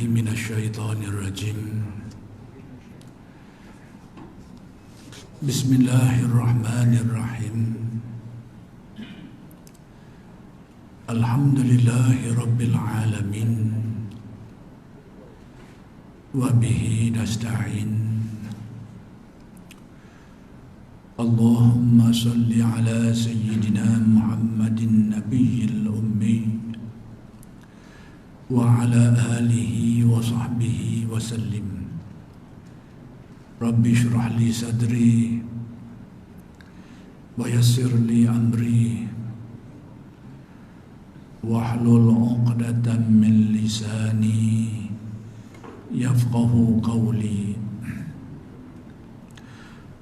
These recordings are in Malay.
من الشيطان الرجيم بسم الله الرحمن الرحيم الحمد لله رب العالمين وبه نستعين اللهم صل على سيدنا محمد النبي الأمي وعلى آله وصحبه وسلم رب اشرح لي صدري ويسر لي أمري واحلل عقدة من لساني يفقه قولي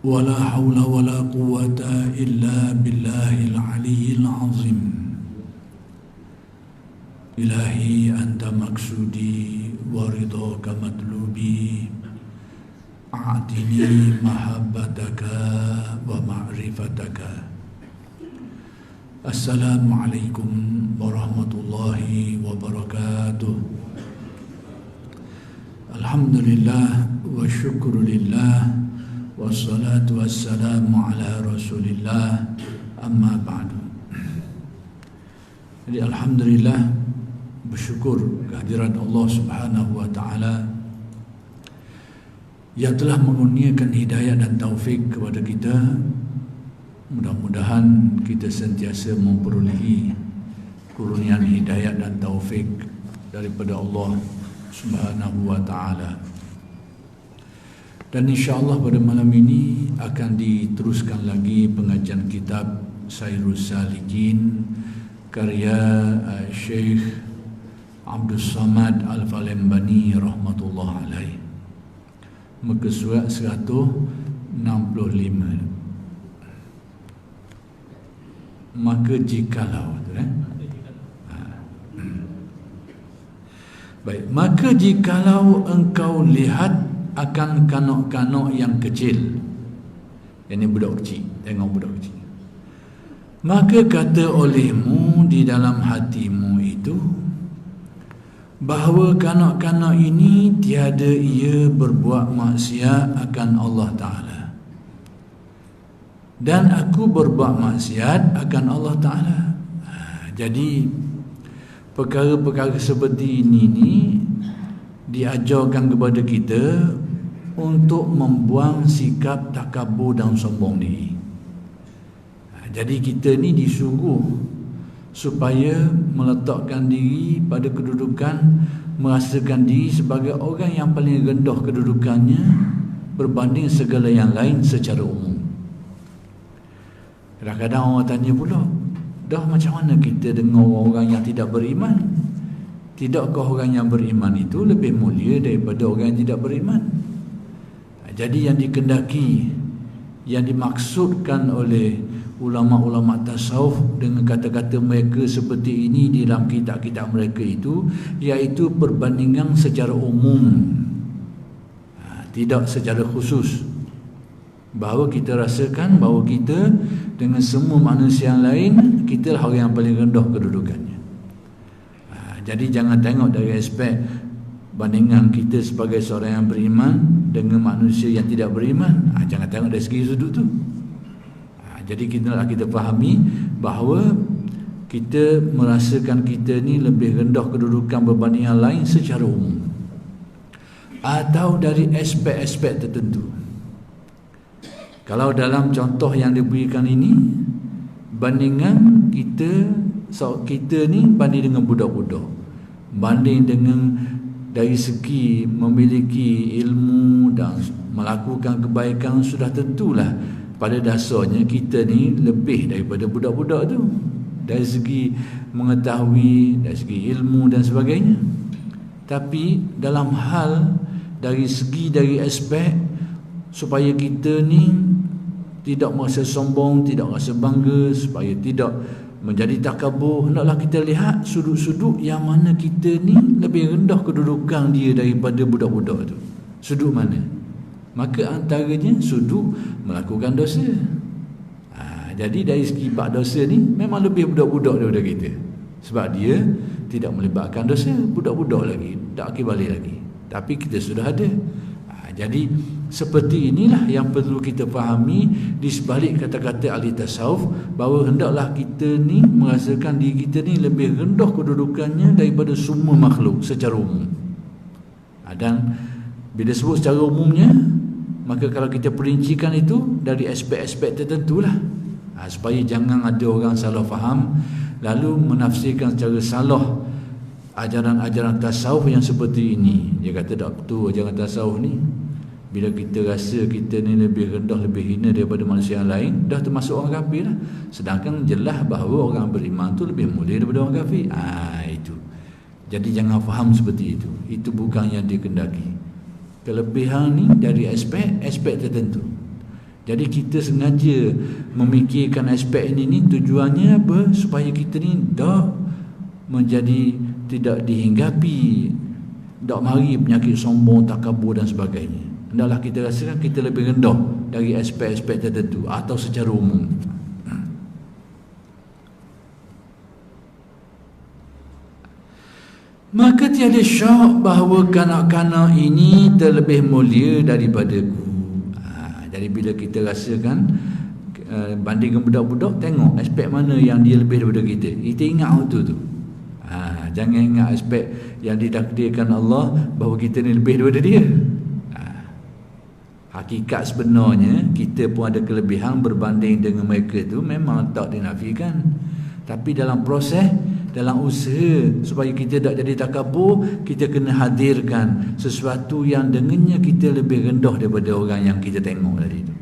ولا حول ولا قوة إلا بالله العلي العظيم إلهي أنت مقصودي ورضاك مطلوبي أعطني محبتك ومعرفتك. السلام عليكم ورحمة الله وبركاته. الحمد لله والشكر لله والصلاة والسلام على رسول الله أما بعد. Jadi alhamdulillah, bersyukur kehadiran Allah Subhanahu wa taala yang telah mengurniakan hidayah dan taufik kepada kita. Mudah-mudahan kita sentiasa memperolehi kurniaan hidayah dan taufik daripada Allah Subhanahu wa taala. Dan insya-Allah pada malam ini akan diteruskan lagi pengajian kitab Sairus Salikin karya Syekh Abdul Samad Al-Falembani rahmatullah alaih. Muka surat 165. Maka jikalau baik, maka jikalau engkau lihat akan kanok-kanok yang kecil, yang ini budak kecil, tengok budak kecil, maka kata olehmu di dalam hatimu itu bahawa kanak-kanak ini tiada ia berbuat maksiat akan Allah Ta'ala, dan aku berbuat maksiat akan Allah Ta'ala. Jadi perkara-perkara seperti ini ni diajarkan kepada kita untuk membuang sikap takabur dan sombong diri. Jadi kita ni disuruh supaya meletakkan diri pada kedudukan, merasakan diri sebagai orang yang paling rendah kedudukannya berbanding segala yang lain secara umum. Kadang-kadang orang tanya pula, dah macam mana kita dengar orang yang tidak beriman? Tidakkah orang yang beriman itu lebih mulia daripada orang yang tidak beriman? Jadi yang dikendaki, yang dimaksudkan oleh ulama-ulama tasawuf dengan kata-kata mereka seperti ini di dalam kitab-kitab mereka itu, iaitu perbandingan secara umum, tidak secara khusus. Bahawa kita rasakan bahawa kita dengan semua manusia yang lain, kita lah orang yang paling rendah kedudukannya. Jadi jangan tengok dari aspek bandingan kita sebagai seorang yang beriman dengan manusia yang tidak beriman. Jangan tengok dari segi sudut tu. Jadi kita fahami bahawa kita merasakan kita ni lebih rendah kedudukan berbanding yang lain secara umum, atau dari aspek-aspek tertentu. Kalau dalam contoh yang diberikan ini, bandingan kita ni banding dengan budak-budak, banding dengan dari segi memiliki ilmu dan melakukan kebaikan, sudah tentulah pada dasarnya kita ni lebih daripada budak-budak tu dari segi mengetahui, dari segi ilmu dan sebagainya. Tapi dalam hal dari aspek supaya kita ni tidak merasa sombong, tidak merasa bangga, supaya tidak menjadi takabur, hendaklah kita lihat sudut-sudut yang mana kita ni lebih rendah kedudukan dia daripada budak-budak tu. Sudut mana? Maka antaranya sudut melakukan dosa. Jadi dari segi bab dosa ni memang lebih budak-budak daripada kita. Sebab dia tidak melibatkan dosa, budak-budak lagi, tak balik lagi. Tapi kita sudah ada. Jadi seperti inilah yang perlu kita fahami di sebalik kata-kata ahli tasawuf, bahawa hendaklah kita ni merasakan diri kita ni lebih rendah kedudukannya daripada semua makhluk secara umum. Dan bila sebut secara umumnya, maka kalau kita perincikan itu dari aspek-aspek tertentulah, supaya jangan ada orang salah faham lalu menafsirkan secara salah ajaran-ajaran tasawuf yang seperti ini. Dia kata tak betul ajaran tasawuf ni. Bila kita rasa kita ni lebih rendah, lebih hina daripada manusia yang lain, dah termasuk orang kafir lah. Sedangkan jelas bahawa orang beriman tu lebih mulia daripada orang kafir. Itu. Jadi jangan faham seperti itu. Itu bukan yang dikendaki. Kelebihan ni dari aspek tertentu. Jadi kita sengaja memikirkan aspek ini tujuannya apa? Supaya kita ni tak menjadi tidak dihinggapi, tak mari penyakit sombong, takabur dan sebagainya. Hendaklah kita rasakan kita lebih rendah dari aspek-aspek tertentu atau secara umum. Maka tiada syak bahawa kanak-kanak ini terlebih mulia daripadaku. Jadi bila kita rasakan bandingkan budak-budak, tengok aspek mana yang dia lebih daripada kita. Kita ingat waktu tu. Jangan ingat aspek yang ditakdirkan Allah bahawa kita ni lebih daripada dia. Hakikat sebenarnya kita pun ada kelebihan berbanding dengan mereka tu, memang tak dinafikan. Tapi dalam proses, dalam usaha supaya kita tak jadi takabur, kita kena hadirkan sesuatu yang dengannya kita lebih rendah daripada orang yang kita tengok tadi tu.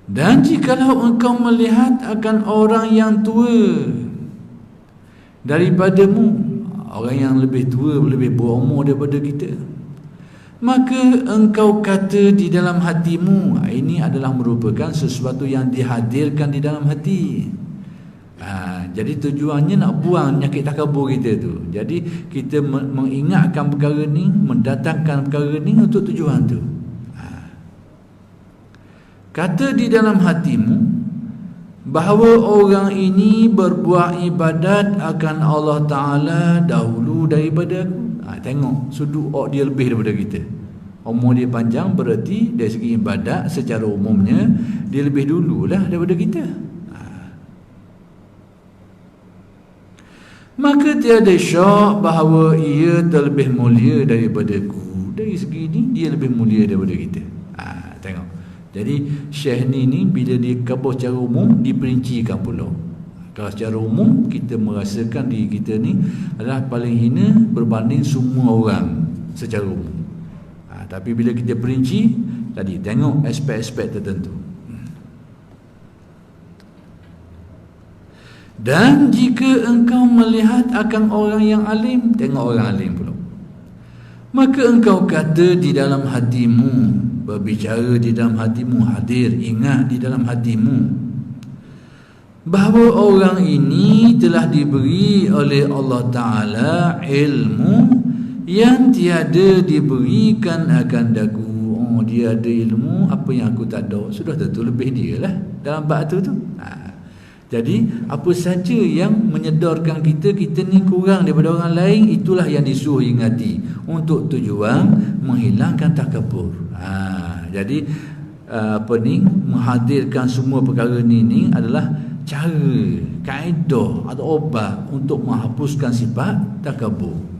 Dan jikalau engkau melihat akan orang yang tua daripadamu, orang yang lebih tua, lebih berumur daripada kita, maka engkau kata di dalam hatimu, ini adalah merupakan sesuatu yang dihadirkan di dalam hati. Jadi tujuannya nak buang penyakit takabur kita tu. Jadi kita mengingatkan perkara ni, mendatangkan perkara ni untuk tujuan tu. Kata di dalam hatimu bahawa orang ini berbuat ibadat akan Allah Ta'ala dahulu daripada aku. Tengok sudut dia lebih daripada kita. Umur dia panjang, berarti dari segi ibadat secara umumnya dia lebih dululah daripada kita. Maka tiada syak bahawa ia terlebih mulia daripadaku. Dari segi ini dia lebih mulia daripada kita. Tengok. Jadi Syekh ni bila dia kabur secara umum, diperincikan pula. Kalau secara umum kita merasakan diri kita ni adalah paling hina berbanding semua orang secara umum. Tapi bila kita perinci tadi, tengok aspek-aspek tertentu. Dan jika engkau melihat akan orang yang alim, tengok orang alim pula, maka engkau kata di dalam hatimu, berbicara di dalam hatimu, hadir, ingat di dalam hatimu bahawa orang ini telah diberi oleh Allah Ta'ala ilmu yang tiada diberikan akan daku. Dia ada ilmu apa yang aku tak ada, sudah tentu lebih dia lah dalam bab tu. Jadi apa saja yang menyedarkan kita ni kurang daripada orang lain, itulah yang disuruh ingati untuk tujuan menghilangkan takabur. Jadi menghadirkan semua perkara ni adalah cara, kaedah atau obat untuk menghapuskan sifat takabur.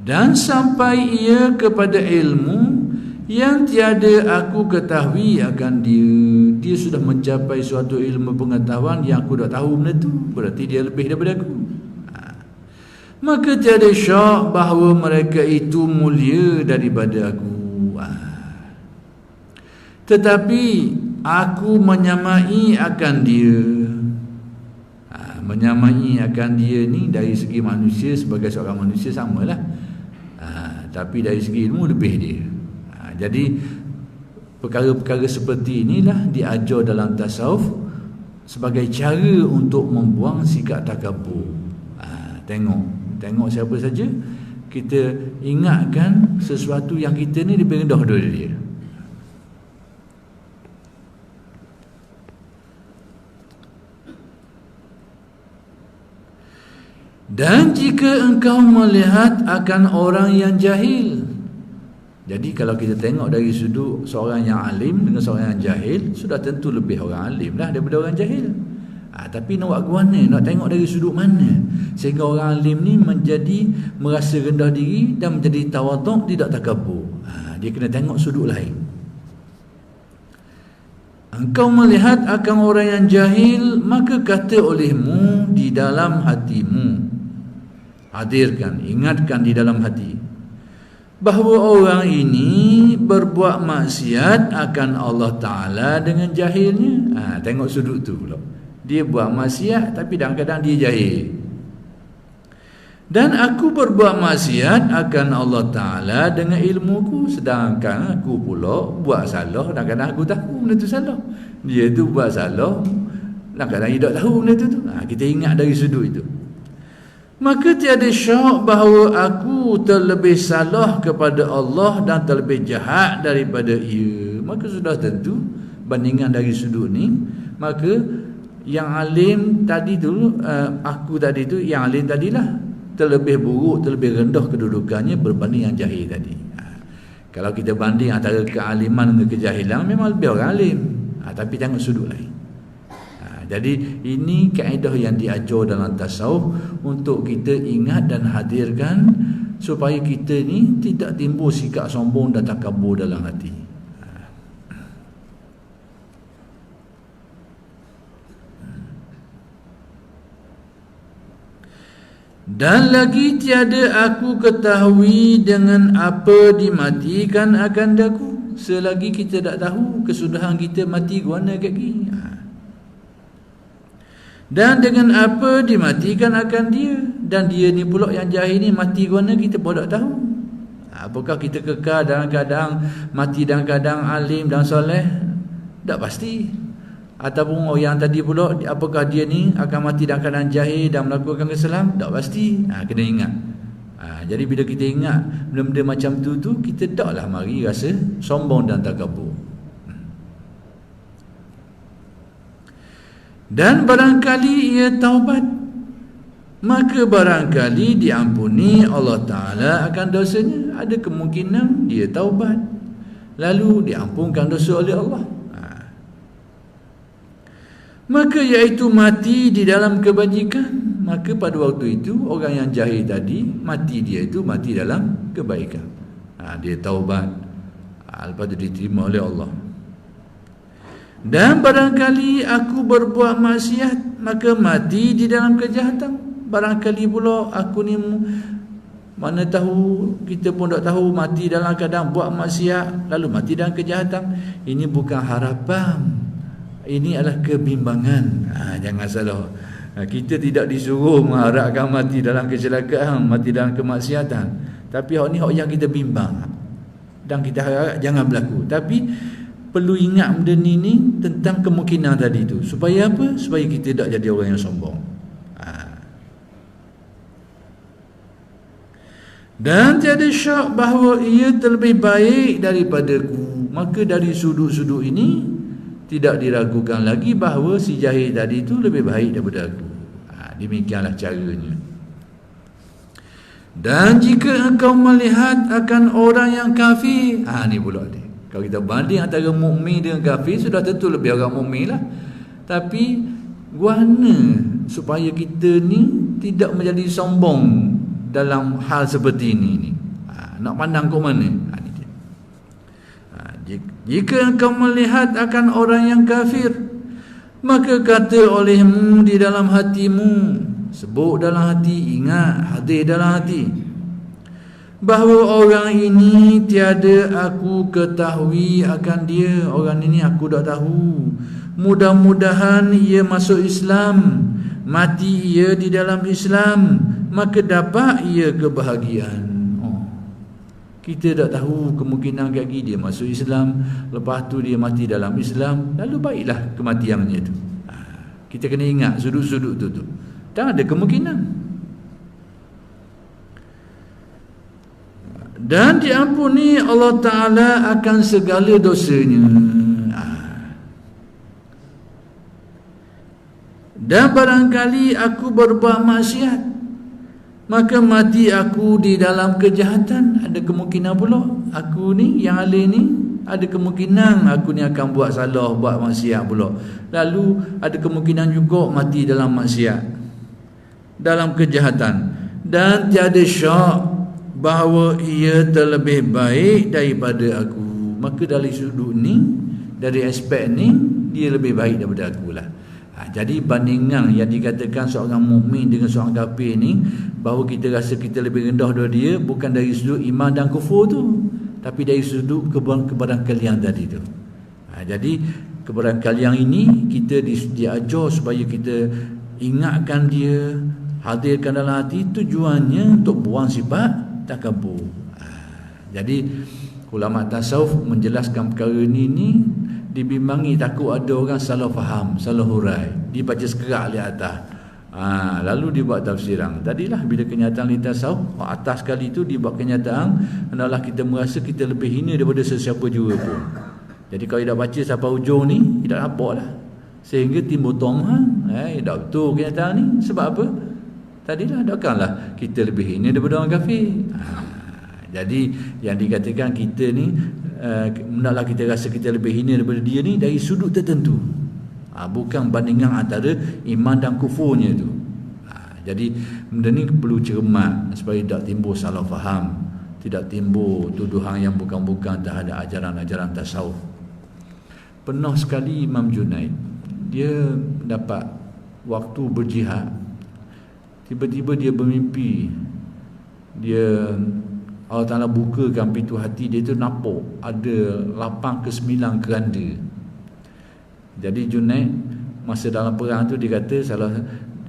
Dan sampai ia kepada ilmu yang tiada aku ketahui akan dia. Dia sudah mencapai suatu ilmu pengetahuan yang aku tak tahu benda tu, berarti dia lebih daripada aku. Maka tiada syak bahawa mereka itu mulia daripada aku. Tetapi aku menyamai akan dia. Menyamai akan dia ni dari segi manusia, sebagai seorang manusia samalah. Tapi dari segi ilmu lebih dia. Jadi perkara-perkara seperti inilah diajar dalam tasawuf sebagai cara untuk membuang sikap takabur. Tengok siapa saja kita ingatkan sesuatu yang kita ni lebih rendah dari dia. Dan jika engkau melihat akan orang yang jahil, jadi kalau kita tengok dari sudut seorang yang alim dengan seorang yang jahil, sudah tentu lebih orang alim lah daripada orang jahil. Tapi nak buat ke mana? Nak tengok dari sudut mana sehingga orang alim ni menjadi merasa rendah diri dan menjadi tawaduk, tidak takabur. Dia kena tengok sudut lain. Engkau melihat akan orang yang jahil, maka kata olehmu di dalam hatimu, hadirkan, ingatkan di dalam hati, bahawa orang ini berbuat maksiat akan Allah Ta'ala dengan jahilnya. Tengok sudut tu pula. Dia buat maksiat tapi kadang-kadang dia jahil. Dan aku berbuat maksiat akan Allah Ta'ala dengan ilmuku, sedangkan aku pula buat salah, kadang-kadang aku tahu benda tu salah. Dia tu buat salah, kadang-kadang dia tak tahu benda tu. Kita ingat dari sudut itu. Maka tiada syak bahawa aku terlebih salah kepada Allah dan terlebih jahat daripada ia. Maka sudah tentu bandingan dari sudut ni, maka yang alim tadi tu, aku tadi tu, yang alim tadilah terlebih buruk, terlebih rendah kedudukannya berbanding yang jahil tadi. Kalau kita banding antara kealiman dengan kejahilan, memang lebih orang alim. Tapi tengok sudut lain. Jadi ini kaedah yang diajar dalam tasawuf untuk kita ingat dan hadirkan supaya kita ni tidak timbul sikap sombong dan takabur dalam hati. Dan lagi tiada aku ketahui dengan apa dimatikan akan daku, selagi kita tak tahu kesudahan kita mati guana kat gini. Dan dengan apa dimatikan akan dia, dan dia ni pula yang jahil ni mati guana kita pun tak tahu. Apakah kita kekal dalam keadaan mati dalam keadaan alim dan soleh? Tak pasti. Ataupun orang tadi pula, apakah dia ni akan mati dalam keadaan jahil dan melakukan kesalahan? Tak pasti. Kena ingat. Jadi bila kita ingat benda-benda macam tu, kita taklah mari rasa sombong dan takabur. Dan barangkali ia taubat, maka barangkali diampuni Allah Ta'ala akan dosanya. Ada kemungkinan dia taubat, lalu diampunkan dosa oleh Allah. Maka iaitu mati di dalam kebajikan. Maka pada waktu itu orang yang jahil tadi, mati dia itu mati dalam kebaikan. Dia taubat, lepas itu diterima oleh Allah. Dan barangkali aku berbuat maksiat, maka mati di dalam kejahatan. Barangkali pula aku ni, mana tahu, kita pun tak tahu, mati dalam keadaan buat maksiat lalu mati dalam kejahatan. Ini bukan harapan, ini adalah kebimbangan. Jangan salah. Kita tidak disuruh mengharapkan mati dalam kecelakaan, mati dalam kemaksiatan. Tapi hak ni hak yang kita bimbang, dan kita harap jangan berlaku. Tapi perlu ingat benda ni tentang kemungkinan tadi tu. Supaya apa? Supaya kita tak jadi orang yang sombong. Dan tiada syak bahawa ia terlebih baik daripadaku. Maka dari sudut-sudut ini tidak diragukan lagi bahawa si jahil tadi itu lebih baik daripada aku. Demikianlah caranya. Dan jika engkau melihat akan orang yang kafir, ni pula dia. Kalau kita banding antara mukmin dengan kafir, sudah tentu lebih orang mukmin lah. Tapi guana supaya kita ni tidak menjadi sombong dalam hal seperti ini. Nak pandang ke mana? Jika engkau melihat akan orang yang kafir, maka kata olehmu di dalam hatimu, sebut dalam hati, ingat, hadir dalam hati, bahawa orang ini tiada aku ketahui akan dia. Orang ini aku tak tahu. Mudah-mudahan ia masuk Islam, mati ia di dalam Islam, maka dapat ia kebahagiaan. Kita tak tahu kemungkinan kaki dia masuk Islam, lepas tu dia mati dalam Islam, lalu baiklah kematiannya tu. Kita kena ingat sudut-sudut tu. Tak ada kemungkinan. Dan diampuni Allah Ta'ala akan segala dosanya. Dan barangkali aku berbuat maksiat, maka mati aku di dalam kejahatan. Ada kemungkinan pula aku ni, yang alih ni, ada kemungkinan aku ni akan buat salah, buat maksiat pula. Lalu ada kemungkinan juga mati dalam maksiat, dalam kejahatan. Dan tiada syak bahawa ia terlebih baik daripada aku. Maka dari sudut ni, dari aspek ni, dia lebih baik daripada aku lah. Jadi bandingan yang dikatakan seorang mukmin dengan seorang kafir ni, bahawa kita rasa kita lebih rendah daripada dia, bukan dari sudut iman dan kufur tu, tapi dari sudut kebarangkalian tadi tu. Jadi kebarangkalian ini kita diajar supaya kita ingatkan dia, hadirkan dalam hati, tujuannya untuk buang sifat takabur. Jadi ulama tasawuf menjelaskan perkara ni dibimbangi takut ada orang salah faham, salah hurai, dibaca sekerak di atas. Lalu dibuat tafsiran. Tadilah bila kenyataan di tasawuf atas sekali tu dibuat kenyataan, hendaklah kita merasa kita lebih hina daripada sesiapa jua pun. Jadi kalau tidak baca sampai ujung ni, tidak nampak lah, sehingga timbul tomah. Tak betul kenyataan ni. Sebab apa? Tadilah takkanlah kita lebih hina daripada orang kafir. Jadi yang dikatakan kita ni, hendaklah kita rasa kita lebih hina daripada dia ni dari sudut tertentu, bukan bandingan antara iman dan kufurnya tu. Jadi benda ni perlu cermat supaya tidak timbul salah faham, tidak timbul tuduhan yang bukan-bukan terhadap ajaran-ajaran tasawuf. Pernah sekali Imam Junaid, dia dapat waktu berjihad, tiba-tiba dia bermimpi, Allah Ta'ala bukakan pintu hati dia tu, nampak ada 8 ke 9 keranda. Jadi Junaid masa dalam perang tu, dia kata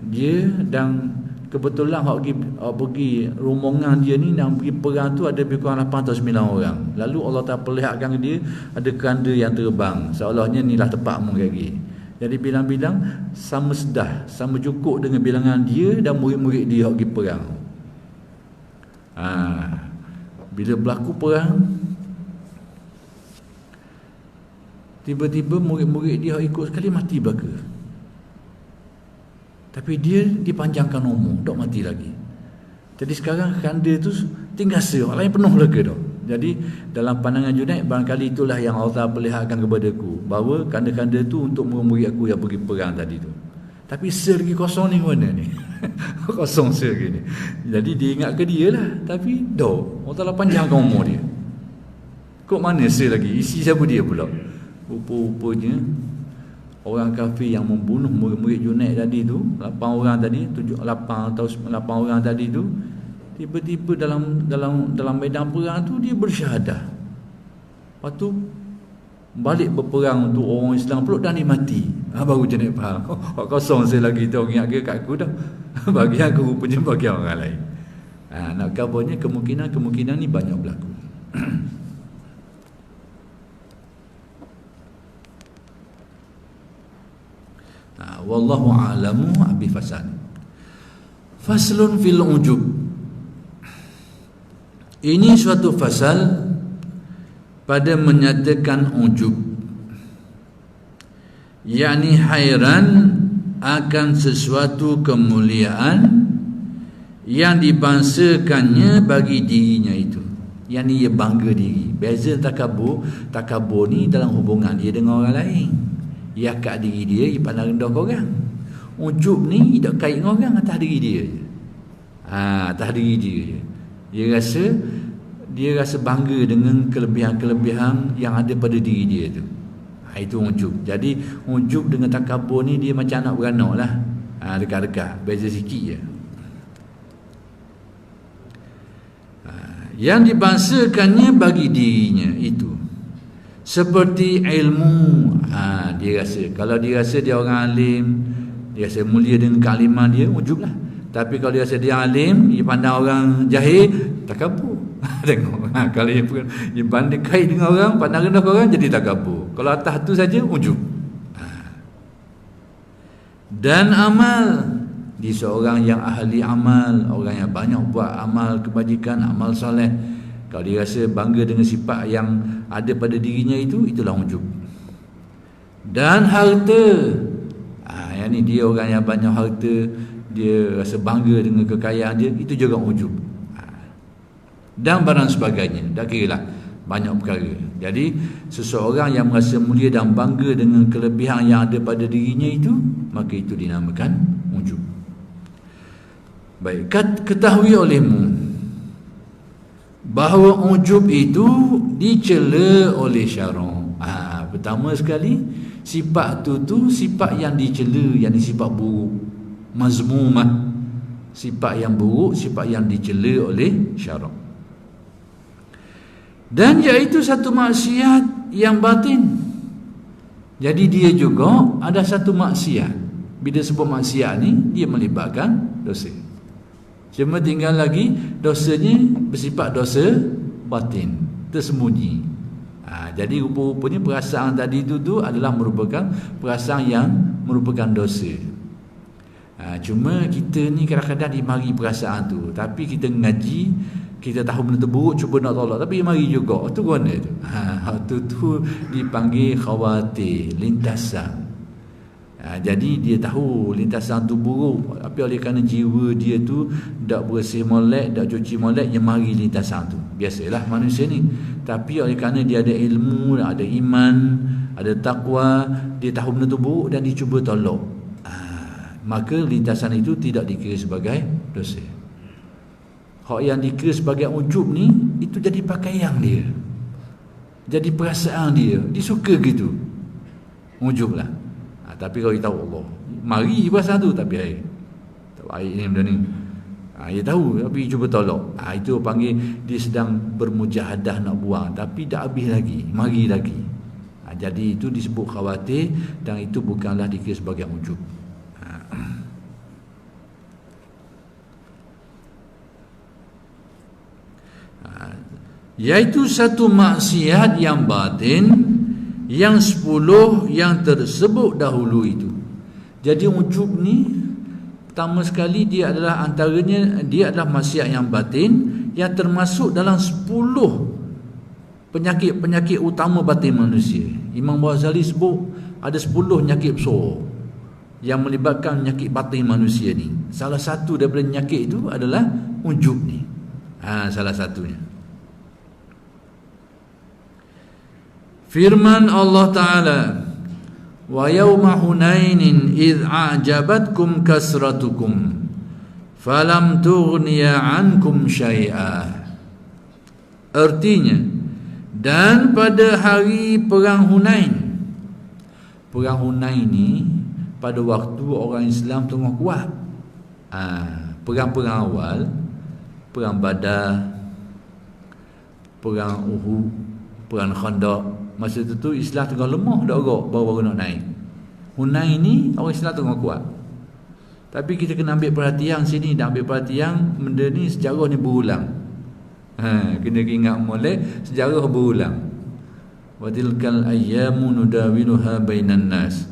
dia dan kebetulan pergi rombongan dia ni dan pergi perang tu ada lebih kurang 8 atau 9 orang. Lalu Allah Ta'ala perlihatkan dia ada keranda yang terbang, seolahnya inilah tempatmu lagi. Jadi bilang-bilang sama sedah, sama cukup dengan bilangan dia dan murid-murid dia pergi perang. Bila berlaku perang, tiba-tiba murid-murid dia ikut sekali mati belaka. Tapi dia dipanjangkan umur, tak mati lagi. Jadi sekarang keranda tu tinggal orang lain penuh belaka dah. Jadi dalam pandangan Junaid, barangkali itulah yang Allah perlihatkan kepada aku, bahawa kanda-kanda tu untuk murid aku yang pergi perang tadi tu. Tapi sel lagi kosong ni mana ni? Kosong sel lagi ni. Jadi dia ingat ke dia lah, tapi Allah panjangkan umur dia. Kok mana sel lagi? Isi siapa dia pula? Rupa-rupanya orang kafir yang membunuh murid-murid Junaid tadi tu, 8 orang tadi, 8 orang tadi tu, tiba-tiba dalam medan perang tu dia bersyahadah. Lepas tu balik berperang untuk orang Islam pula dan dia mati. Baru Junaid faham, kosong saya lagi tu, orang ingat ke kat aku dah. Bagi aku rupanya bagi orang lain. Nak kabarnya kemungkinan ni banyak berlaku. Wallahu a'lamu bi fasad. Faslun fil ujub. Ini suatu fasal pada menyatakan ujub, yakni hairan akan sesuatu kemuliaan yang dibangsakannya bagi dirinya itu, yakni ia bangga diri. Beza takabur ni dalam hubungan dia dengan orang lain, ia kat diri dia, ia pandang rendah ke orang. Ujub ni tak kait dengan orang, atas diri dia je. Atas diri dia je. Dia rasa bangga dengan kelebihan-kelebihan yang ada pada diri dia tu. Itu ujub. Jadi ujub dengan takabur ni dia macam anak beranak lah. Dekat-dekat, beza sikit je. Yang dibangsakannya bagi dirinya itu, seperti ilmu. Dia rasa, kalau dia rasa dia orang alim, dia rasa mulia dengan kealiman dia, ujub lah. Tapi kalau dia rasa dia alim, dia pandang orang jahil, takabur. Tengok, kalau dia banding kait dengan orang, pandang rendah orang, jadi takabur. Kalau atas tu saja, ujub. Dan amal, di seorang yang ahli amal, orang yang banyak buat amal kebajikan, amal soleh, Kalau dia rasa bangga dengan sifat yang ada pada dirinya itu, itulah ujub. Dan harta, yang ni dia orang yang banyak harta, dia rasa bangga dengan kekayaan dia, itu juga ujub. Dan barang sebagainya, dah kira lah banyak perkara. Jadi seseorang yang merasa mulia dan bangga dengan kelebihan yang ada pada dirinya itu, maka itu dinamakan ujub. Baik, ketahui olehmu bahawa ujub itu dicela oleh syarak. Pertama sekali, sifat tu sifat yang dicela, yang sifat buruk, mazmumah, sifat yang buruk, sifat yang dicela oleh syarak. Dan iaitu satu maksiat yang batin. Jadi dia juga ada satu maksiat. Bila sebut maksiat ni, dia melibatkan dosa. Cuma tinggal lagi dosanya bersifat dosa batin, tersembunyi. Jadi rupa-rupanya perasaan tadi itu adalah merupakan perasaan yang merupakan dosa. Cuma kita ni kadang-kadang dimari perasaan tu, tapi kita ngaji, kita tahu benda tu buruk, cuba nak tolak, tapi mari juga. Tu mana tu? Tu dipanggil khawatir, lintasan. Jadi dia tahu lintasan tu buruk, tapi oleh kerana jiwa dia tu tak bersih molek, tak cuci molek, dia mari lintasan tu. Biasalah manusia ni. Tapi oleh kerana dia ada ilmu, ada iman, ada takwa, dia tahu benda tu buruk dan dia cuba tolak. Maka lintasan itu tidak dikira sebagai dosa. Hak yang dikira sebagai ujub ni, itu jadi pakaian dia, jadi perasaan dia, dia suka gitu, ujub lah. Tapi kalau dia tahu Allah, mari perasaan tu, tapi tak baik ni benda ni, dia tahu tapi cuba tolak, itu panggil dia sedang bermujahadah nak buang, tapi tak habis lagi, mari lagi. Jadi itu disebut khawatir, dan itu bukanlah dikira sebagai ujub. Iaitu satu maksiat yang batin, yang 10 yang tersebut dahulu itu. Jadi ujub ni pertama sekali dia adalah antaranya, dia adalah maksiat yang batin yang termasuk dalam 10 penyakit-penyakit utama batin manusia. Imam Ghazali sebut ada 10 penyakit besar yang melibatkan penyakit batin manusia ni. Salah satu daripada penyakit itu adalah ujub ni. Salah satunya. Firman Allah Ta'ala, wa yawma hunainin idh a'jabatkum kasratukum falam tughniya ankum syai'ah. Artinya, dan pada hari perang Hunain. Perang Hunain ni pada waktu orang Islam tengah kuat. Perang-perang awal, perang Badar, perang Uhud, perang Khandaq, masa tu Islam tengah lemah dah orang, baru-baru nak naik. Hunain ni orang Islam tengah kuat. Tapi kita kena ambil perhatian sini, dan ambil perhatian benda ni sejarah ni berulang. Kena ingat molek, sejarah berulang. Wa tilkal ayyamu nudawiluha bainan nas.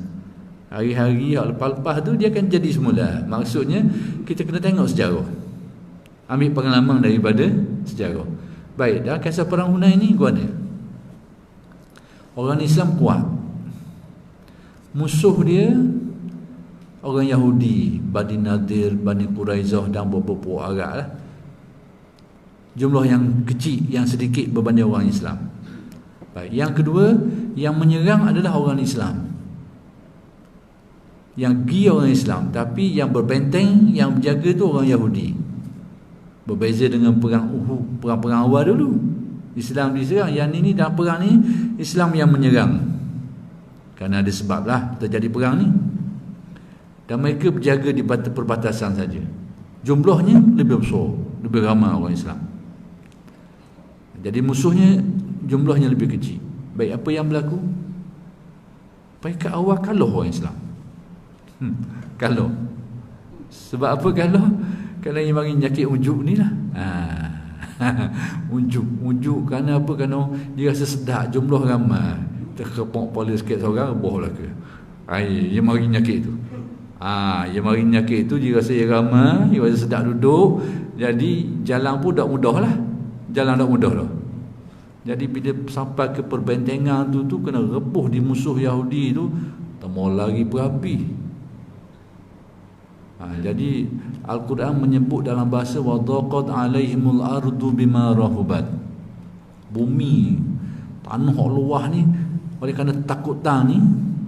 Hari-hari yang lepas-lepas tu dia akan jadi semula. Maksudnya kita kena tengok sejarah, ambil pengalaman daripada sejarah. Baik, dalam kisah perang Hunain ni guana orang Islam kuat, musuh dia orang Yahudi, Bani Nadir, Bani Quraizah dan beberapa Arab lah. Jumlah yang kecil, yang sedikit berbanding orang Islam. Baik, yang kedua, yang menyerang adalah orang Islam, yang pergi orang Islam, tapi yang berbenteng, yang berjaga tu orang Yahudi. Berbeza dengan perang Uhud, perang-perang awal dulu Islam diserang, yang ini dalam perang ni Islam yang menyerang. Kerana ada sebab lah terjadi perang ni. Dan mereka berjaga di perbatasan saja. Jumlahnya lebih besar, lebih ramai orang Islam. Jadi musuhnya jumlahnya lebih kecil. Baik, apa yang berlaku? Baik, kat awal kalah orang Islam. Kalah. Sebab apa kalah? Kerana yang bagi nyakit ujub ni lah. Ujub kerana apa? Kerana dia rasa sedap, jumlah ramai, terkepok polis sikit seorang, boh lah ke. Dia mari nyakit tu. Dia mari nyakit tu, dia rasa dia ramai, dia rasa sedap duduk. Jadi jalan pun tak mudah lah. jalan tak mudah dah. Jadi bila sampai ke perbentengan tu kena rebuh di musuh Yahudi tu, tambah lagi berapi. Jadi Al-Quran menyebut dalam bahasa wadaqat alaihimul ardu bima rahubat. Bumi, tanah luah ni, oleh kerana ketakutan ni,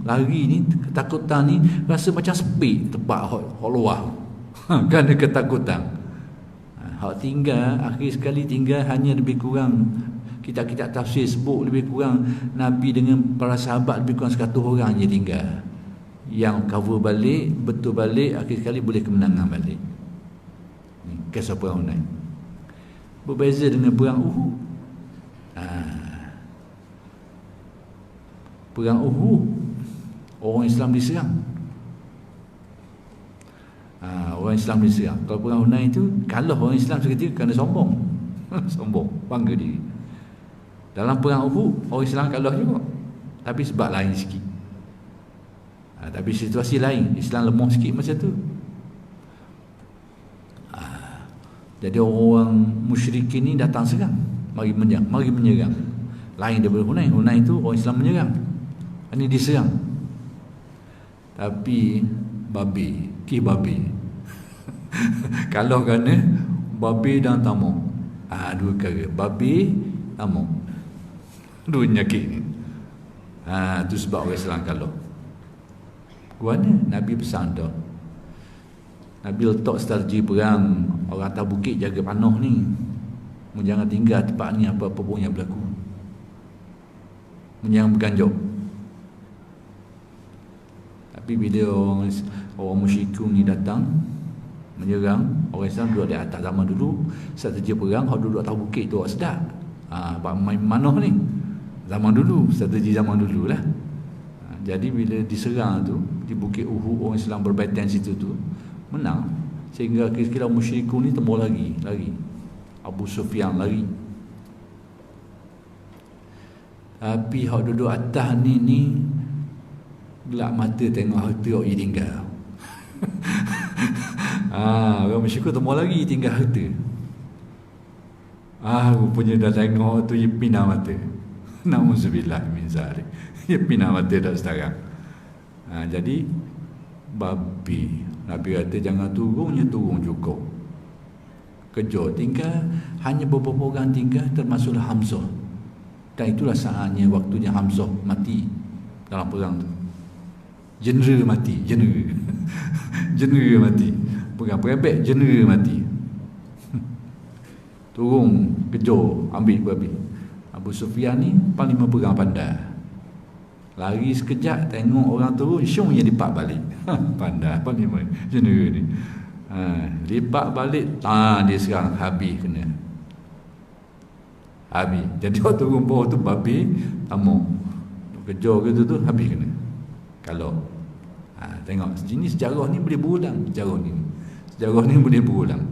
lari ni, ketakutan ni rasa macam sepi tempat hak luah. Kerana ketakutan. Hak tinggal, akhir sekali tinggal hanya lebih kurang, kitab-kitab tafsir sebut lebih kurang Nabi dengan para sahabat lebih kurang 100 orang je tinggal. Yang cover balik, betul balik, akhir sekali boleh kemenangan balik. Ni kisah perang Hunain. Berbeza dengan perang Uhud. Perang Uhud, orang Islam diserang. Orang Islam diserang. Kalau perang Hunain itu, kalah orang Islam seketika kerana sombong. Sombong, bangga diri. Dalam perang Uhud, orang Islam kalah juga, tapi sebab lain sikit. Tapi situasi lain, Islam lemah sikit masa tu. Jadi orang musyrikin ni datang serang, mari menyerang. Lain daripada Hunain. Hunain tu orang Islam menyerang, ini diserang. Tapi babi kalau kerana babi dan tamuk, dua perkara, babi, tamuk, dua penyakit ni. Tu sebab orang Islam kalau mana Nabi pesan dah. Nabi letak strategi perang, orang atas bukit jaga panah ni, jangan tinggal tempat ni apa-apa pun yang berlaku, jangan berganjok. Tapi bila orang musyrikun ni datang menyerang, orang Islam duduk di atas. Zaman dulu strategi perang, orang duduk atas bukit tu orang sedap. Main manah ni zaman dulu, strategi zaman dulu lah. Jadi bila diserang tu di Bukit Uhud, orang Islam berbaitan situ tu, menang. Sehingga kira-kira musyrikun ni tembus lari. Abu Sufyan lari. Tapi hak duduk atas ni gelap mata tengok harta orang tinggal. Orang musyrikun tembus lagi tinggal harta. Rupanya dah tengok tu dia pindah mata. Na'udzubillah min zalik. Dia pindah mata dah sekarang. Jadi babi, Nabi kata jangan turun cukup. Kejar tinggal, hanya beberapa orang tinggal, termasuklah Hamzah. Dan itulah saatnya, waktunya Hamzah mati dalam perang tu. Jeneral mati. Perang perebet, jeneral mati. Turun, kejar, ambil babi. Abu Sufyan ni panglima perang pandai. Lari sekejap, tengok orang turun, syung yang lipat balik. Pandai panglima jeneral ni. Lipat balik, dia serang, habis kena. Habis. Jadi orang turun bawah tu babi, tamuk. Kejar ke tu habis kena. Kalau tengok, sini sejarah ni boleh berulang. Sejarah ni boleh berulang.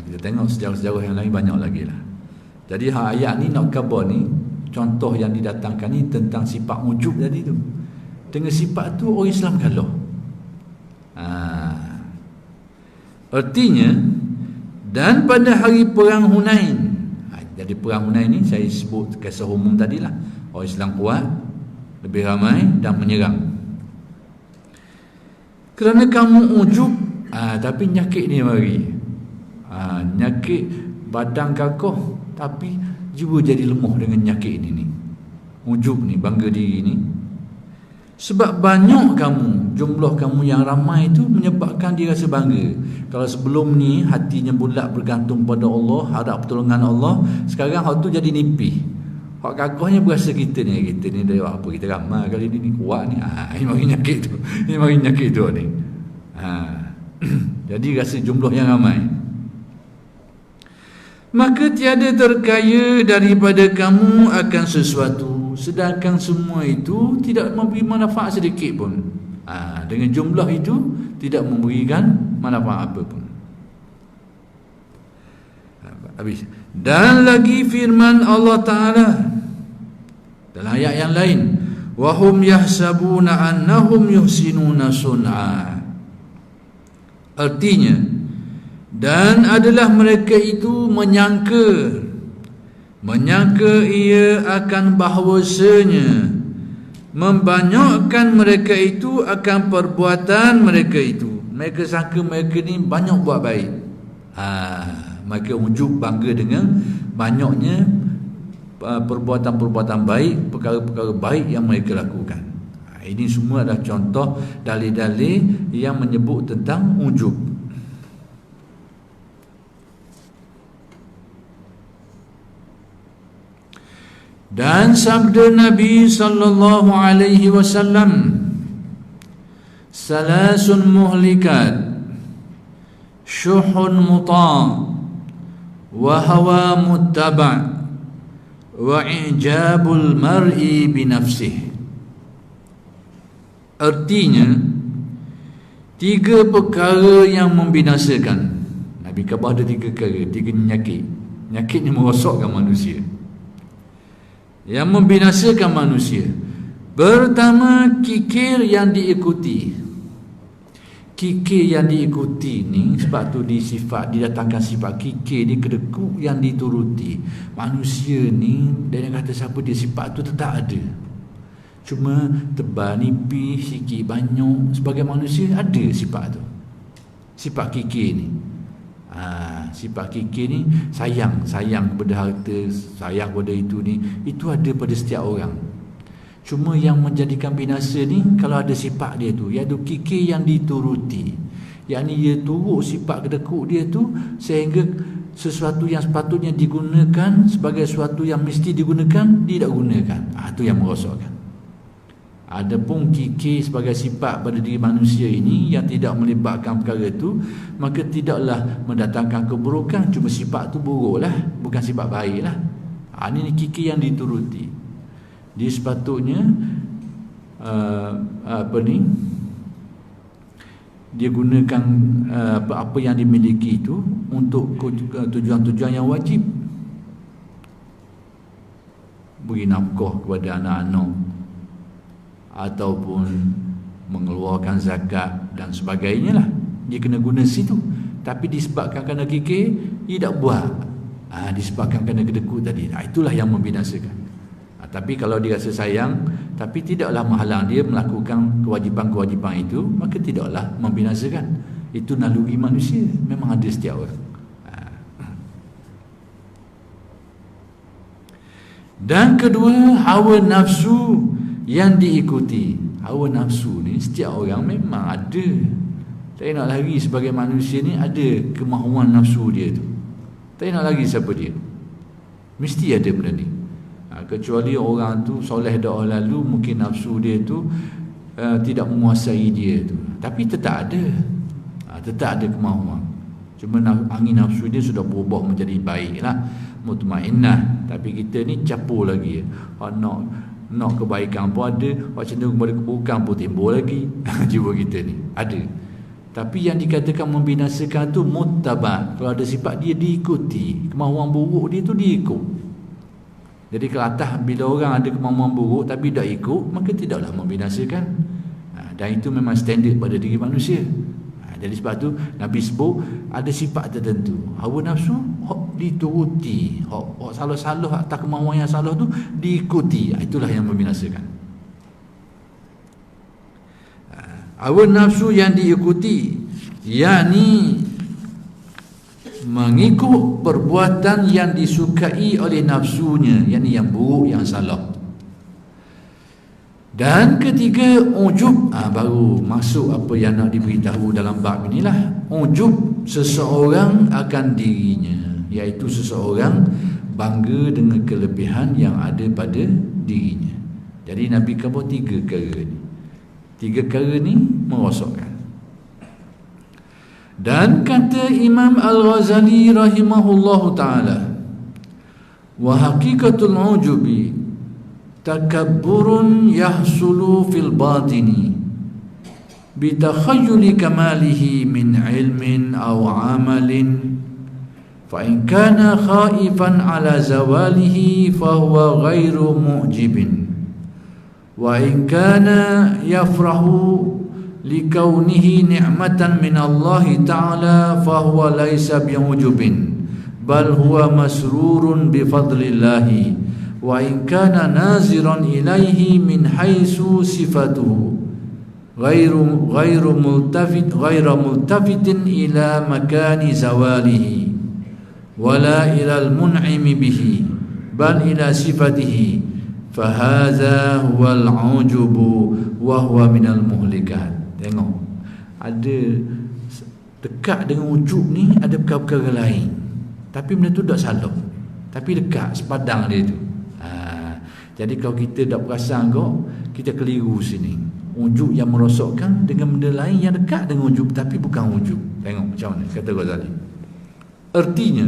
Kita tengok sejarah-sejarah yang lain banyak lagi lah. Jadi ayat ni nak khabar ni, contoh yang didatangkan ni tentang sifat ujub tadi tu. Dengan sifat tu orang Islam kalah. Artinya, dan pada hari perang Hunain. Jadi perang Hunain ni saya sebut kisah umum tadilah. Orang Islam kuat, lebih ramai dan menyerang. Kerana kamu ujub, tapi nyakit ni mari. Nyakit badan kakoh, tapi jiwa jadi lemah dengan nyakit ini. Ujub ni, bangga diri ni. Sebab banyak kamu, jumlah kamu yang ramai itu menyebabkan dia rasa bangga. Kalau sebelum ni hatinya bulat bergantung pada Allah, harap pertolongan Allah, sekarang hak tu jadi nipih. Hak kakohnya berasa kita ni dari apa, kita ramai kali ni kuat ni. Ini mari nyakit tu. Ini mari nyakit tu ni. Jadi rasa jumlah yang ramai. Maka tiada terkaya daripada kamu akan sesuatu, sedangkan semua itu tidak memberi manfaat sedikit pun. Dengan jumlah itu tidak memberikan manfaat apa pun. Habis. Dan lagi firman Allah Ta'ala dalam ayat yang lain, wa hum yahsabuna annahum yuhsinuna sun'a. Artinya, dan adalah mereka itu menyangka ia akan bahawasanya membanyakkan mereka itu akan perbuatan mereka itu. Mereka sangka mereka ni banyak buat baik. Mereka ujub bangga dengan banyaknya perbuatan-perbuatan baik, perkara-perkara baik yang mereka lakukan. Ini semua adalah contoh dalil-dalil yang menyebut tentang ujub. Dan sabda Nabi sallallahu alaihi wasallam, salasun muhlikat, syuhun muta' wa hawa muttaba' wa i'jabul mar'i binafsih. Artinya, 3 perkara yang membinasakan. Nabi khabar ada 3 perkara, 3 penyakit. Penyakit ni merosakkan manusia, yang membinasakan manusia. Pertama, kikir yang diikuti. Kikir yang diikuti ni, sebab tu didatangkan sifat kikir ni, kedekut yang dituruti. Manusia ni, dia kata siapa dia, sifat tu tetap ada. Cuma tebal nipis, sikit banyak, sebagai manusia ada sifat tu, sifat kikir ni. Sifat kikir ni, sayang kepada harta, sayang kepada itu ni, itu ada pada setiap orang. Cuma yang menjadikan binasa ni, kalau ada sifat dia tu, iaitu kikir yang dituruti. Yakni dia turut sifat kedekut dia tu, sehingga sesuatu yang sepatutnya digunakan sebagai sesuatu yang mesti digunakan, dia tak gunakan. Itu yang merosakkan. Adapun kikir sebagai sifat pada diri manusia ini yang tidak melibatkan perkara itu, maka tidaklah mendatangkan keburukan, cuma sifat tu buruklah, bukan sifat baiklah. Ini kikir yang dituruti. Dia sepatutnya dia gunakan apa yang dimiliki itu untuk tujuan-tujuan yang wajib. Beri nafkah kepada anak-anak, ataupun mengeluarkan zakat dan sebagainya lah. Dia kena guna situ. Tapi disebabkan kerana kikir, dia tak buat. Disebabkan kerana kedekut tadi. Itulah yang membinasakan. Tapi kalau dia rasa sayang, tapi tidaklah menghalang dia melakukan kewajipan-kewajipan itu, maka tidaklah membinasakan. Itu naluri manusia, memang ada setiap orang. Dan kedua, hawa nafsu yang diikuti. Hawa nafsu ni setiap orang memang ada. Tak nak lagi sebagai manusia ni ada kemahuan nafsu dia tu. Tak nak lagi siapa dia, mesti ada benda ni. Kecuali orang tu soleh dah lalu, mungkin nafsu dia tu tidak menguasai dia tu, tapi tetap ada, tetap ada kemahuan. Cuma angin nafsu dia sudah berubah menjadi baiklah, mutmainnah. Tapi kita ni capur lagi. Nak kebaikan pun ada, cenderung kepada keburukan pun timbul lagi. Jiwa kita ni ada. Tapi yang dikatakan membinasakan tu muttaba'. Kalau ada sifat dia diikuti, kemahuan buruk dia tu diikut. Jadi ke atas, bila orang ada kemahuan buruk tapi tak ikut, maka tidaklah membinasakan. Dan itu memang standard pada diri manusia. Jadi sebab tu Nabi sebut ada sifat tertentu. Hawa nafsu dituruti, salah-salah atas kemahuan yang salah tu diikuti. Itulah yang membinasakan. Hawa nafsu yang diikuti, yakni mengikut perbuatan yang disukai oleh nafsunya, yakni yang buruk, yang salah. Dan ketiga, ujub. Baru masuk apa yang nak diberitahu dalam bab inilah. Ujub seseorang akan dirinya, iaitu seseorang bangga dengan kelebihan yang ada pada dirinya. Jadi Nabi kata 3 perkara ni. 3 perkara ni merosakkan. Dan kata Imam Al-Ghazali rahimahullahu ta'ala, wa haqiqatul ujubi takabburun yahsulu fil batini bitakhayyuli kamalihi min ilmin aw amalin, fa in kana khaifan ala zawalihi fahuwa ghairu mu'jibin, wa in kana yafrahu likaunihi ni'matan min Allah ta'ala fa huwa laysa bi'ujubin bal huwa masrurun bi fadlillahi wa in kana naziran ilaihi min haitsu sifatuhu ghairu multafitin ila makani zawalihi wala ila al-mun'imi bihi bal ila sifatihi fahadha huwal ujubu wa huwa minal muhlikat. Tengok, ada dekat dengan ujub ni ada perkara-perkara lain, tapi benda tu tak salah, tapi dekat sepadang dia tu. Jadi kalau kita tak perasan kau, kita keliru sini. Ujub yang merosakkan dengan benda lain yang dekat dengan ujub tapi bukan ujub. Tengok macam mana kata Ghazali. Artinya,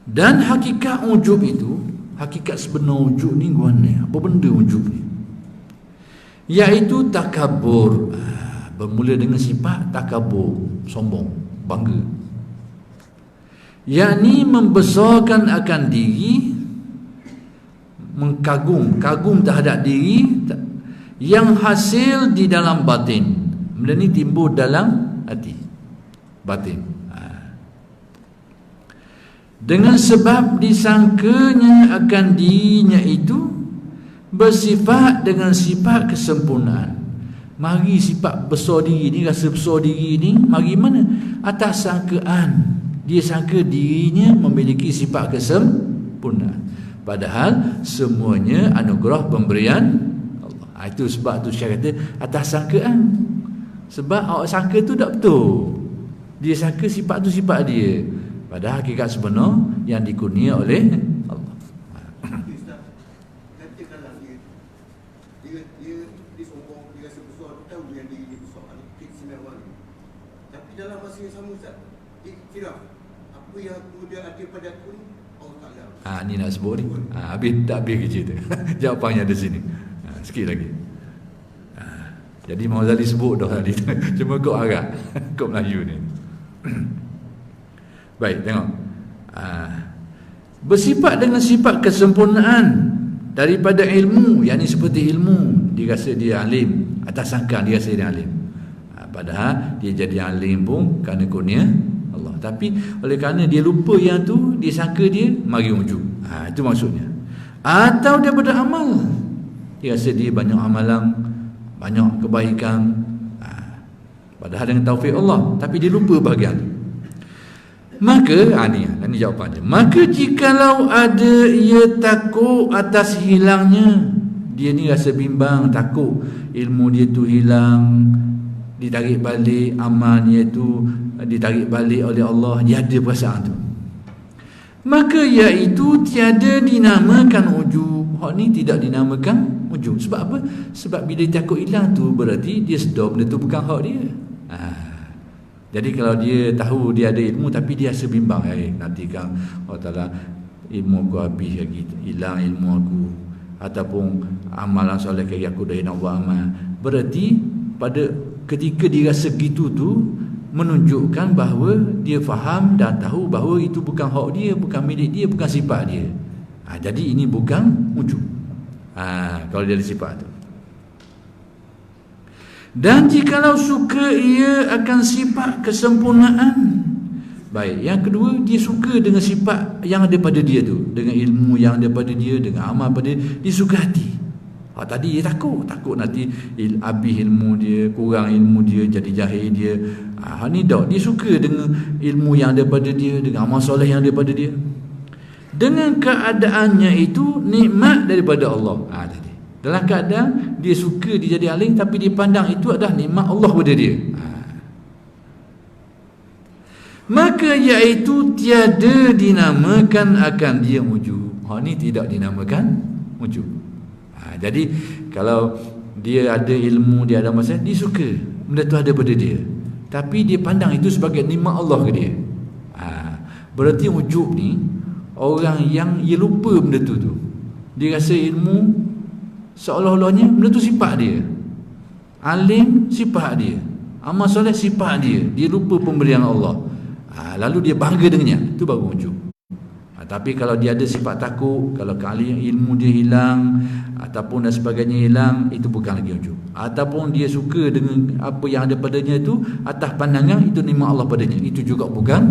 dan hakikat ujub itu, hakikat sebenar ujub ni guana. Apa benda ujub ni? Iaitu takabur. Bermula dengan sifat takabur, sombong, bangga. Yakni membesarkan akan diri, kagum terhadap diri yang hasil di dalam batin. Benda ni timbul dalam hati, batin. Dengan sebab disangkanya akan dirinya itu bersifat dengan sifat kesempurnaan. Mari sifat besar diri ni, rasa besar diri ni, mari mana? Atas sangkaan. Dia sangka dirinya memiliki sifat kesempurnaan. Padahal semuanya anugerah pemberian Allah. Itu sebab tu Syekh kata atas sangkaan. Sebab awak sangka tu tak betul. Dia sangka sifat tu sifat dia. Padahal hakikat sebenar yang dikurnia oleh Allah. Katakanlah dia sombong, dia rasa besar, dia tahu yang diri dia besar, keistimewaan. Tapi dalam masa yang sama Ustaz, dia kira apa yang kemudian ada pada aku ni Allah Ta'ala. Ni nak sebut ni. Habis tak habis kerja tu. Jawapannya ada sini. Sikit lagi. Jadi Imam Ghazali sebut dah tadi. Cuma kau harap kau Melayu ni. Baik, tengok. Bersifat dengan sifat kesempurnaan daripada ilmu, yakni seperti ilmu, dia rasa dia alim, atas sangkaan dia rasa dia alim. Padahal dia jadi alim pun kerana kurnia Allah. Tapi oleh kerana dia lupa yang tu, dia sangka dia mari ujub. Itu maksudnya. Atau daripada amal, dia rasa dia banyak amalan, banyak kebaikan, padahal dengan taufik Allah, tapi dia lupa bahagian tu. Maka ini jawapannya. Maka jikalau ada ia takut atas hilangnya, dia ni rasa bimbang, takut ilmu dia tu hilang, ditarik balik, amalnya tu ditarik balik oleh Allah, dia ada perasaan tu, maka iaitu tiada dinamakan ujub. Hak ni tidak dinamakan ujub. Sebab apa? Sebab bila dia takut hilang tu, berarti dia sedar benda tu bukan hak dia. Jadi kalau dia tahu dia ada ilmu tapi dia rasa bimbang, nanti kan Allah Ta'ala ilmu aku habis lagi, hilang ilmu aku, ataupun amalan soleh kaya aku dah nak buat amal, berarti pada ketika dia rasa gitu tu menunjukkan bahawa dia faham dan tahu bahawa itu bukan hak dia, bukan milik dia, bukan sifat dia. Jadi ini bukan ujub. Kalau dia ada sifat tu. Dan jikalau suka ia akan sifat kesempurnaan. Baik, yang kedua, dia suka dengan sifat yang ada pada dia tu, dengan ilmu yang ada pada dia, dengan amal pada dia, dia suka hati. Tadi dia takut nanti habis ilmu dia, kurang ilmu dia, jadi jahil dia. Ni dah, dia suka dengan ilmu yang ada pada dia, dengan amal soleh yang ada pada dia. Dengan keadaannya itu nikmat daripada Allah. Tadi dalam keadaan dia suka dia jadi alim, tapi dia pandang itu adalah nikmat Allah pada dia. Maka iaitu tiada dinamakan akan dia ujub. Ni tidak dinamakan ujub. Jadi kalau dia ada ilmu, dia ada masa, dia suka benda tu ada pada dia, tapi dia pandang itu sebagai nikmat Allah ke dia. Berarti ujub ni orang yang ia lupa benda tu. Dia rasa ilmu seolah-olahnya benda tu sifat dia, alim sifat dia, amal soleh sifat dia, dia lupa pemberian Allah. Lalu dia bangga dengannya, itu baru ujub. Tapi kalau dia ada sifat takut, kalau kali ilmu dia hilang, ataupun dan sebagainya hilang, itu bukan lagi ujub. Ataupun dia suka dengan apa yang ada padanya itu atas pandangan, itu nikmat Allah padanya, itu juga bukan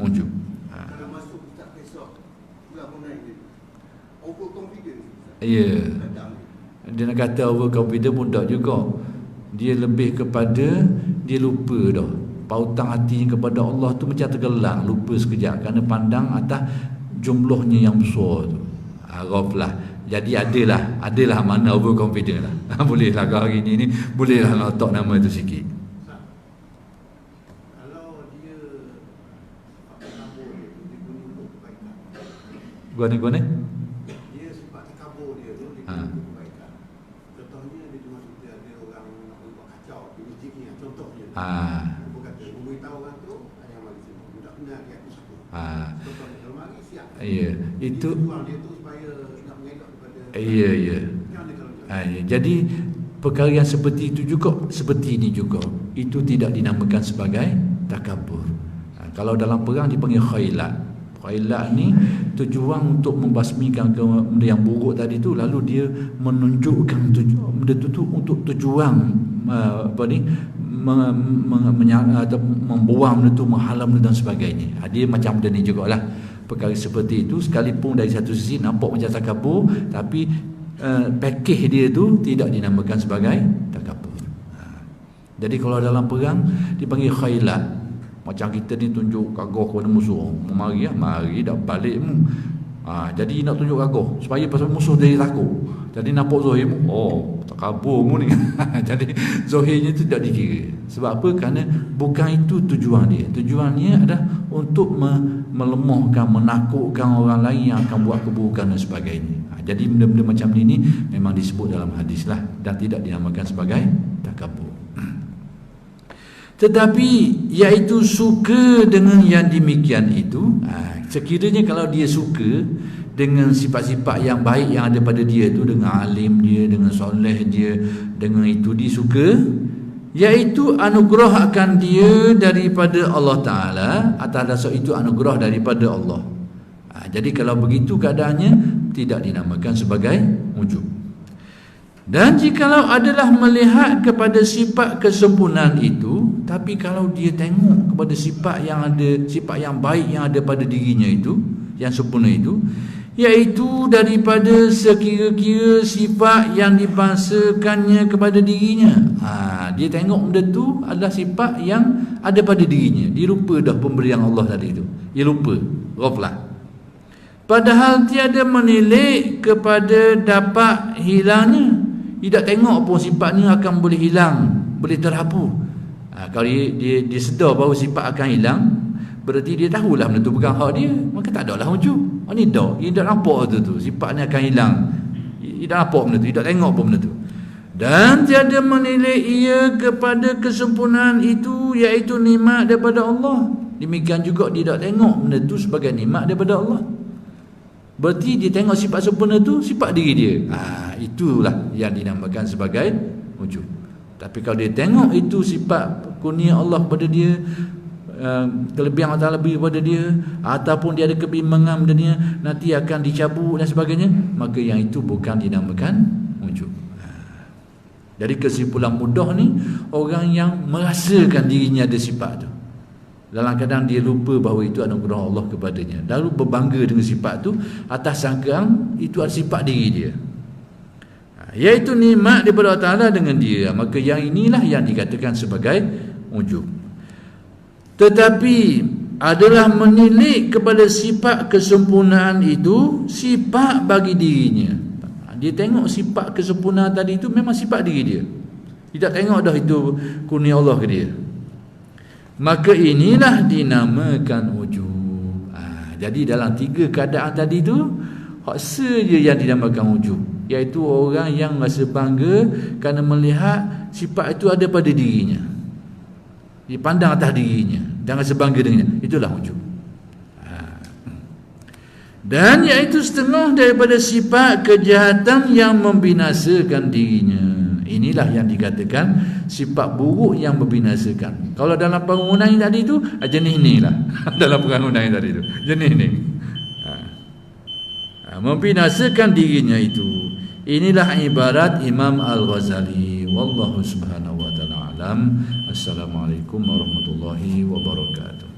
ujub. Kalau masuk tak kisah pula pun naik dia overconfident. Ya, dia nak kata overconfident pun tak juga. Dia lebih kepada dia lupa dah. Pautan hatinya kepada Allah tu macam tergelang, lupa sekejap kerana pandang atas jumlahnya yang besar tu. Ghaflah. Jadi adalah mana overconfident lah. Bolehlah kau hari ni bolehlah letak nama tu sikit. Kalau dia pakai kabur dia guna untuk kebaikan. Guna? Dia sifat takabur dia tu dia guna untuk kebaikan. Contohnya dia cuma cerita ada orang nak buat kacau di masjid ni, contohnya. Dia kata memberitahu orang tu yang mari sini. Tak benar dia aku suka. Contohnya kalau mari siap. Ya, itu dia tu supaya nak mengelak kepada. Ya. Jadi perkara yang seperti itu juga, seperti ini juga, itu tidak dinamakan sebagai takabur. Kalau dalam perang dipanggil khailat. Khailat ni tujuan untuk membasmikan benda yang buruk tadi tu, lalu dia menunjukkan benda tu untuk tujuan membuang benda tu, menghalang benda dan sebagainya. Dia macam benda ni jugalah. Perkara seperti itu sekalipun dari satu sisi nampak macam takabur, tapi package dia tu tidak dinamakan sebagai takabur. Jadi kalau dalam perang dipanggil khailat. Macam kita ni tunjuk kagah kepada musuh, mari dah balik mu. Jadi nak tunjuk kagah supaya pasal musuh dia takut. Jadi nampak zahir mu, takabur mu ni. Jadi zahirnya tu tak dikira. Sebab apa? Kerana bukan itu tujuan dia. Tujuannya adalah untuk melemahkan, menakutkan orang lain yang akan buat keburukan dan sebagainya. Jadi benda-benda macam ini memang disebut dalam hadis lah, dan tidak dinamakan sebagai takabur. Tetapi iaitu suka dengan yang demikian itu, sekiranya kalau dia suka dengan sifat-sifat yang baik yang ada pada dia tu, dengan alim dia, dengan soleh dia, dengan itu dia suka, iaitu anugerah akan dia daripada Allah Ta'ala. Atas dasar itu anugerah daripada Allah. Jadi kalau begitu keadaannya, tidak dinamakan sebagai ujub. Dan jikalau adalah melihat kepada sifat kesempurnaan itu, tapi kalau dia tengok kepada sifat yang ada, sifat yang baik yang ada pada dirinya itu, yang sempurna itu, iaitu daripada sekira-kira sifat yang dibangsakannya kepada dirinya. Dia tengok benda tu adalah sifat yang ada pada dirinya. Dia lupa dah pemberian Allah tadi itu. Dia lupa, ghaflah. Padahal tiada menilik kepada dapat hilangnya. Dia tak tengok pun sifatnya akan boleh hilang, boleh terhapus. Kalau dia sedar bahawa sifat akan hilang, berarti dia tahulah benda tu bukan hak dia, maka tak ada lah ujub. Ni dah, dia tak nampak tu sifatnya akan hilang. Dia tak nampak benda tu, dia tak tengok pun benda tu. Dan tiada menilai ia kepada kesempurnaan itu, iaitu nikmat daripada Allah. Demikian juga dia tak tengok benda tu sebagai nikmat daripada Allah. Berarti dia tengok sifat sempurna tu sifat diri dia. Itulah yang dinamakan sebagai ujub. Tapi kalau dia tengok itu sifat kurnia Allah kepada dia, kelebihan Allah lebih kepada dia, ataupun dia ada kebimbangan dunia nanti akan dicabut dan sebagainya, maka yang itu bukan dinamakan ujub. Jadi kesimpulan mudah ni, orang yang merasakan dirinya ada sifat tu, dalam keadaan dia lupa bahawa itu anugerah Allah kepadanya, lalu berbangga dengan sifat tu atas sangkaan itu adalah sifat diri dia, iaitu nikmat daripada Allah Ta'ala dengan dia, maka yang inilah yang dikatakan sebagai ujub. Tetapi adalah menilik kepada sifat kesempurnaan itu sifat bagi dirinya. Dia tengok sifat kesempurnaan tadi itu memang sifat diri dia, dia tak tengok dah itu kurnia Allah ke dia, maka inilah dinamakan ujub. Jadi dalam tiga keadaan tadi tu, hak saja yang dinamakan ujub, iaitu orang yang rasa bangga kerana melihat sifat itu ada pada dirinya, dipandang atas dirinya dan rasa bangga dengannya, itulah ujub. Dan iaitu setengah daripada sifat kejahatan yang membinasakan dirinya. Inilah yang dikatakan sifat buruk yang membinasakan. Kalau dalam penggunaan yang tadi tu, jenis ni lah. Dalam penggunaan yang tadi tu, jenis ni. Membinasakan dirinya itu, Inilah ibarat Imam Al-Ghazali. Wallahu subhanahu wa ta'ala alam. Assalamualaikum warahmatullahi wabarakatuh.